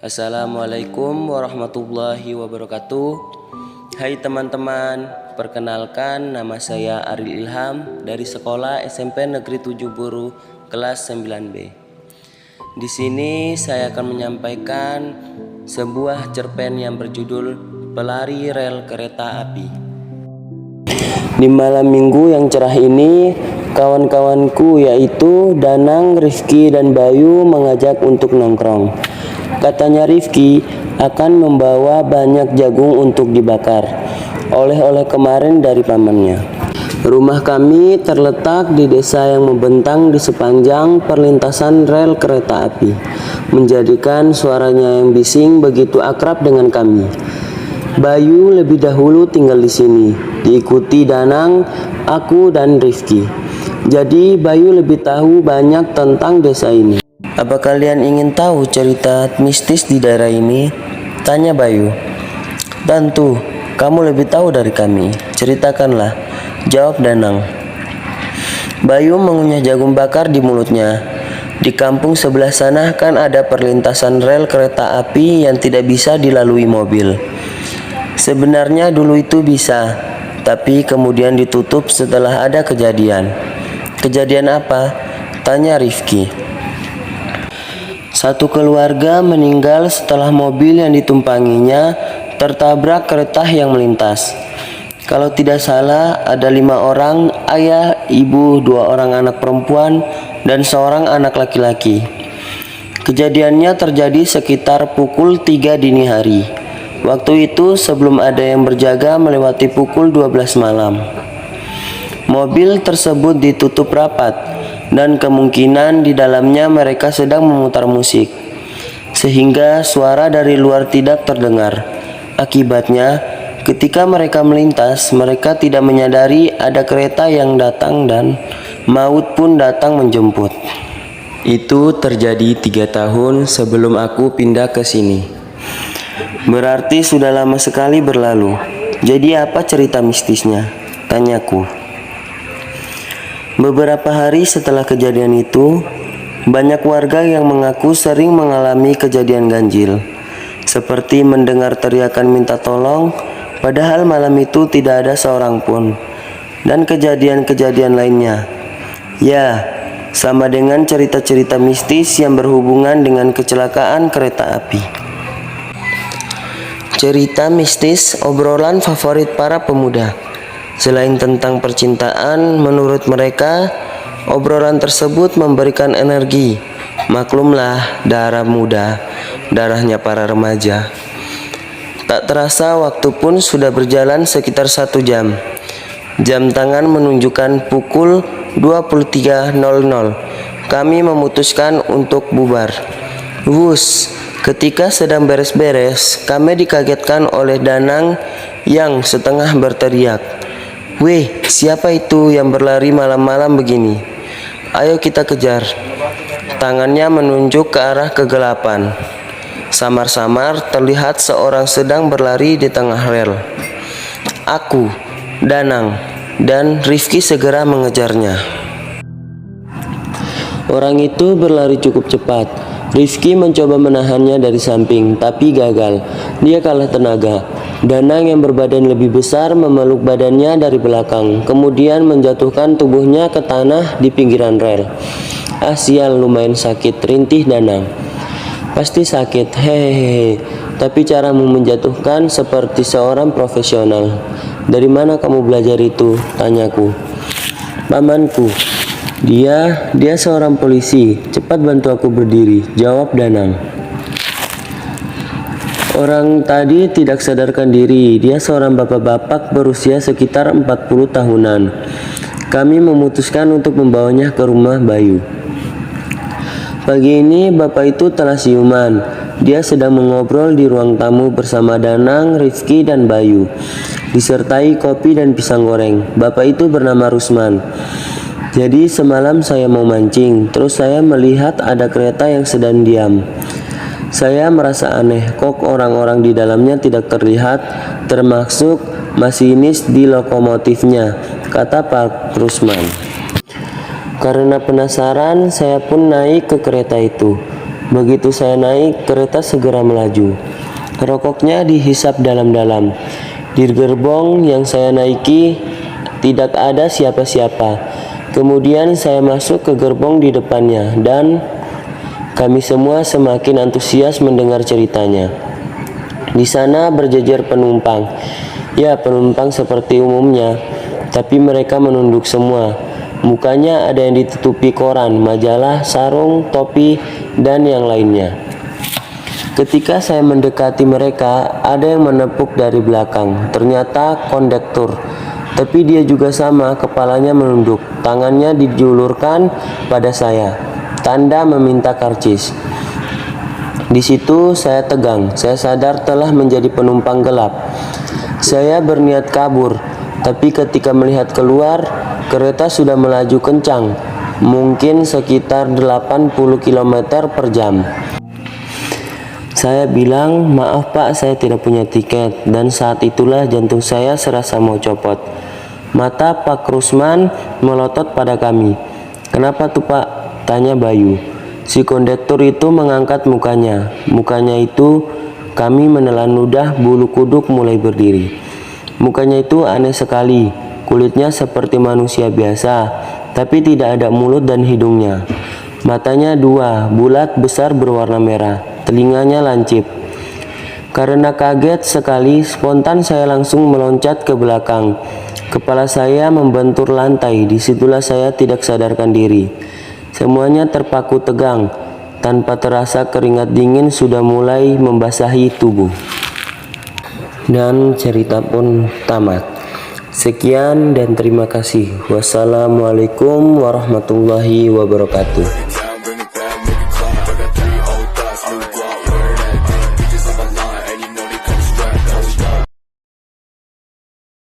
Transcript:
Assalamualaikum warahmatullahi wabarakatuh. Hai teman-teman, perkenalkan nama saya Ariel Ilham dari sekolah SMP Negeri 7 Buru kelas 9B. Di sini saya akan menyampaikan sebuah cerpen yang berjudul Pelari Rel Kereta Api. Di malam minggu yang cerah ini, kawan-kawanku yaitu Danang, Rifki, dan Bayu mengajak untuk nongkrong. Katanya Rifki akan membawa banyak jagung untuk dibakar, oleh-oleh kemarin dari pamannya. Rumah kami terletak di desa yang membentang di sepanjang perlintasan rel kereta api, menjadikan suaranya yang bising begitu akrab dengan kami. Bayu lebih dahulu tinggal di sini, diikuti Danang, aku, dan Rifki. Jadi Bayu lebih tahu banyak tentang desa ini. Apa kalian ingin tahu cerita mistis di daerah ini? Tanya Bayu. Tentu, kamu lebih tahu dari kami. Ceritakanlah, jawab Danang. Bayu mengunyah jagung bakar di mulutnya. Di kampung sebelah sana kan ada perlintasan rel kereta api yang tidak bisa dilalui mobil. Sebenarnya dulu itu bisa, tapi kemudian ditutup setelah ada kejadian. Kejadian apa? Tanya Rifki. Satu keluarga meninggal setelah mobil yang ditumpanginya tertabrak kereta yang melintas. Kalau tidak salah ada 5 orang, ayah, ibu, 2 orang anak perempuan, dan seorang anak laki-laki. Kejadiannya terjadi sekitar pukul 3 dini hari. Waktu itu sebelum ada yang berjaga melewati pukul 12 malam. Mobil tersebut ditutup rapat, dan kemungkinan di dalamnya mereka sedang memutar musik, sehingga suara dari luar tidak terdengar. Akibatnya, ketika mereka melintas, mereka tidak menyadari ada kereta yang datang dan maut pun datang menjemput. Itu terjadi 3 tahun sebelum aku pindah ke sini. Berarti sudah lama sekali berlalu. Jadi apa cerita mistisnya? Tanyaku. Beberapa hari setelah kejadian itu, banyak warga yang mengaku sering mengalami kejadian ganjil, seperti mendengar teriakan minta tolong, padahal malam itu tidak ada seorang pun, dan kejadian-kejadian lainnya. Ya, sama dengan cerita-cerita mistis yang berhubungan dengan kecelakaan kereta api. Cerita mistis obrolan favorit para pemuda. Selain tentang percintaan, menurut mereka, obrolan tersebut memberikan energi. Maklumlah, darah muda, darahnya para remaja. Tak terasa waktu pun sudah berjalan sekitar 1 jam. Jam tangan menunjukkan pukul 23.00. Kami memutuskan untuk bubar. Wus, ketika sedang beres-beres, kami dikagetkan oleh Danang yang setengah berteriak. Weh, siapa itu yang berlari malam-malam begini? Ayo kita kejar. Tangannya menunjuk ke arah kegelapan. Samar-samar terlihat seorang sedang berlari di tengah rel. Aku, Danang, dan Rifki segera mengejarnya. Orang itu berlari cukup cepat. Rifki mencoba menahannya dari samping, tapi gagal. Dia kalah tenaga. Danang yang berbadan lebih besar memeluk badannya dari belakang, kemudian menjatuhkan tubuhnya ke tanah di pinggiran rel. Sial, lumayan sakit, rintih Danang. Pasti sakit, hehehe. Tapi caramu menjatuhkan seperti seorang profesional. Dari mana kamu belajar itu? Tanyaku. Pamanku. Dia seorang polisi. Cepat bantu aku berdiri, jawab Danang. Orang tadi tidak sadarkan diri. Dia seorang bapak-bapak berusia sekitar 40 tahunan. Kami memutuskan untuk membawanya ke rumah Bayu. Pagi ini bapak itu telah siuman. Dia sedang mengobrol di ruang tamu bersama Danang, Rifki, dan Bayu, disertai kopi dan pisang goreng. Bapak itu bernama Rusman. Jadi semalam saya mau mancing, terus saya melihat ada kereta yang sedang diam. Saya merasa aneh, kok orang-orang di dalamnya tidak terlihat, termasuk masinis di lokomotifnya, kata Pak Rusman. Karena penasaran, saya pun naik ke kereta itu. Begitu saya naik, kereta segera melaju. Rokoknya dihisap dalam-dalam. Di gerbong yang saya naiki tidak ada siapa-siapa. Kemudian saya masuk ke gerbong di depannya dan kami semua semakin antusias mendengar ceritanya. Di sana berjejer penumpang. Ya, penumpang seperti umumnya, tapi mereka menunduk semua. Mukanya ada yang ditutupi koran, majalah, sarung, topi, dan yang lainnya. Ketika saya mendekati mereka, ada yang menepuk dari belakang. Ternyata kondektur, tapi dia juga sama, kepalanya menunduk, tangannya dijulurkan pada saya, tanda meminta karcis. Di situ saya tegang, saya sadar telah menjadi penumpang gelap. Saya berniat kabur, tapi ketika melihat keluar, kereta sudah melaju kencang, mungkin sekitar 80 km per jam. Saya bilang, "Maaf Pak, saya tidak punya tiket," dan saat itulah jantung saya serasa mau copot. Mata Pak Rusman melotot pada kami. "Kenapa tuh Pak?" tanya Bayu. Si kondektur itu mengangkat mukanya. Mukanya itu kami menelan ludah, bulu kuduk mulai berdiri. Mukanya itu aneh sekali. Kulitnya seperti manusia biasa, tapi tidak ada mulut dan hidungnya. Matanya dua, bulat, besar, berwarna merah. Telinganya lancip. Karena kaget sekali, spontan saya langsung meloncat ke belakang. Kepala saya membentur lantai. Disitulah saya tidak sadarkan diri. Semuanya terpaku tegang. Tanpa terasa keringat dingin sudah mulai membasahi tubuh. Dan cerita pun tamat. Sekian dan terima kasih. Wassalamualaikum warahmatullahi wabarakatuh.